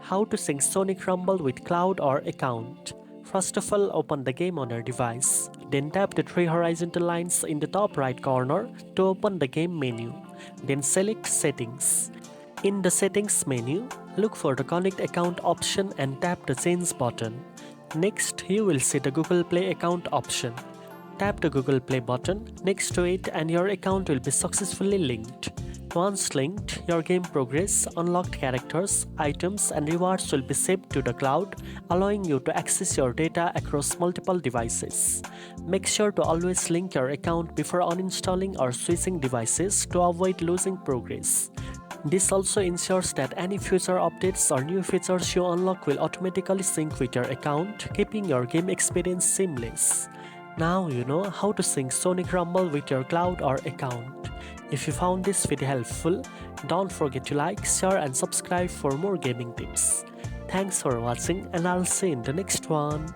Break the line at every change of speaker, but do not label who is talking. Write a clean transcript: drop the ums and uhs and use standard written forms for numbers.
How to sync Sonic Rumble with cloud or account. First of all, open the game on your device. Then tap the three horizontal lines in the top right corner to open the game menu. Then select Settings. In the Settings menu, look for the Connect Account option and tap the Change button. Next, you will see the Google Play account option. Tap the Google Play button next to it and your account will be successfully linked. Once linked, your game progress, unlocked characters, items and rewards will be saved to the cloud, allowing you to access your data across multiple devices. Make sure to always link your account before uninstalling or switching devices to avoid losing progress. This also ensures that any future updates or new features you unlock will automatically sync with your account, keeping your game experience seamless. Now you know how to sync Sonic Rumble with your cloud or account. If you found this video helpful, don't forget to like, share and subscribe for more gaming tips. Thanks for watching and I'll see you in the next one.